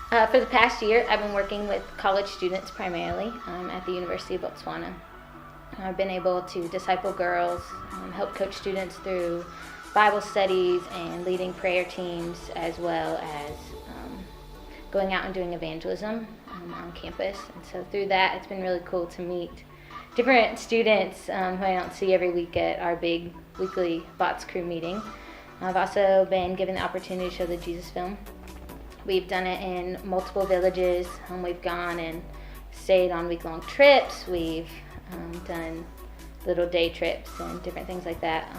For the past year, I've been working with college students primarily at the University of Botswana. I've been able to disciple girls, help coach students through Bible studies and leading prayer teams, as well as going out and doing evangelism on campus. And so through that, it's been really cool to meet different students who I don't see every week at our big weekly Bots Crew meeting. I've also been given the opportunity to show the Jesus film. We've done it in multiple villages. We've gone and stayed on week-long trips. We've done little day trips and different things like that.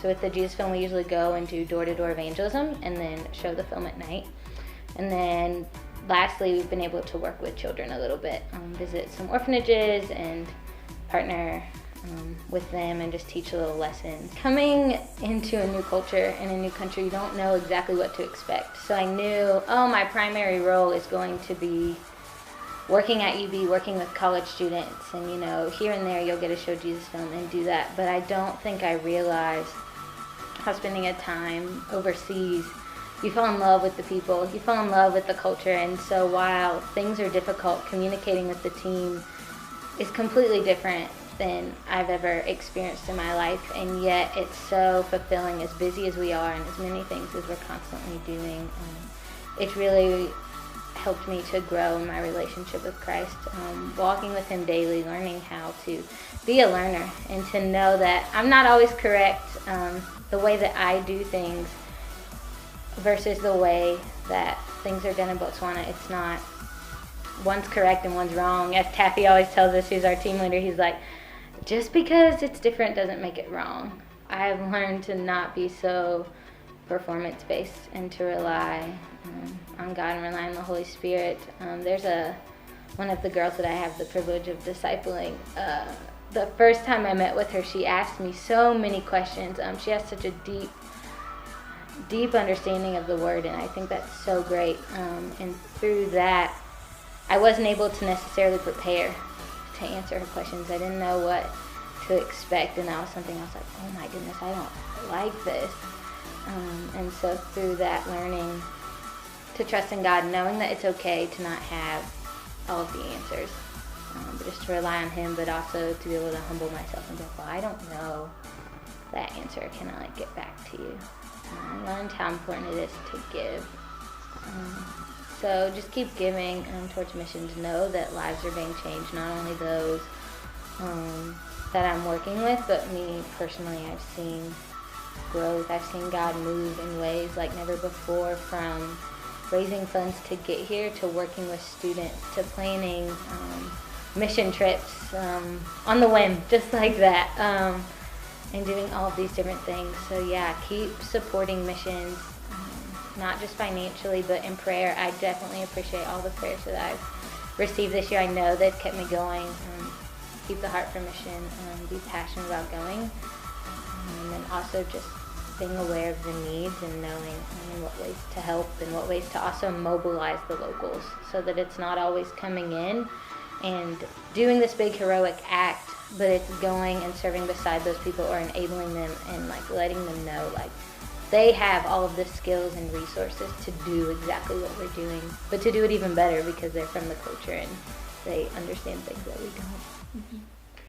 So with the Jesus film, we usually go and do door-to-door evangelism and then show the film at night. And then lastly, we've been able to work with children a little bit, visit some orphanages and partner with them and just teach a little lessons. Coming into a new culture in a new country, you don't know exactly what to expect. So I knew, my primary role is going to be working at UB, working with college students, and here and there you'll get a Show Jesus film and do that. But I don't think I realized how spending a time overseas, you fall in love with the people, you fall in love with the culture, and so while things are difficult, communicating with the team is completely different than I've ever experienced in my life, and yet it's so fulfilling, as busy as we are and as many things as we're constantly doing. It's really helped me to grow in my relationship with Christ, walking with Him daily, learning how to be a learner and to know that I'm not always correct. The way that I do things versus the way that things are done in Botswana, it's not one's correct and one's wrong. As Taffy always tells us, who's our team leader, he's like, just because it's different doesn't make it wrong. I've learned to not be so performance-based and to rely on God and rely on the Holy Spirit. There's one of the girls that I have the privilege of discipling. The first time I met with her, she asked me so many questions. She has such a deep understanding of the Word, and I think that's so great. And through that, I wasn't able to necessarily prepare to answer her questions. I didn't know what to expect, and that was something I was like, oh my goodness, I don't like this. And so through that, learning to trust in God, knowing that it's okay to not have all of the answers, but just to rely on Him, but also to be able to humble myself and go, well, I don't know that answer. Can I get back to you? I learned how important it is to give. So just keep giving towards missions. Know that lives are being changed, not only those that I'm working with, but me personally. I've seen growth. I've seen God move in ways like never before, from raising funds to get here to working with students to planning mission trips on the whim, just like that, and doing all of these different things. So yeah, keep supporting missions. Not just financially, but in prayer. I definitely appreciate all the prayers that I've received this year. I know they've kept me going. Keep the heart for mission, be passionate about going, and also just being aware of the needs and knowing in what ways to help and what ways to also mobilize the locals, so that it's not always coming in and doing this big heroic act, but it's going and serving beside those people or enabling them and letting them know they have all of the skills and resources to do exactly what we're doing, but to do it even better because they're from the culture and they understand things that we don't. Mm-hmm.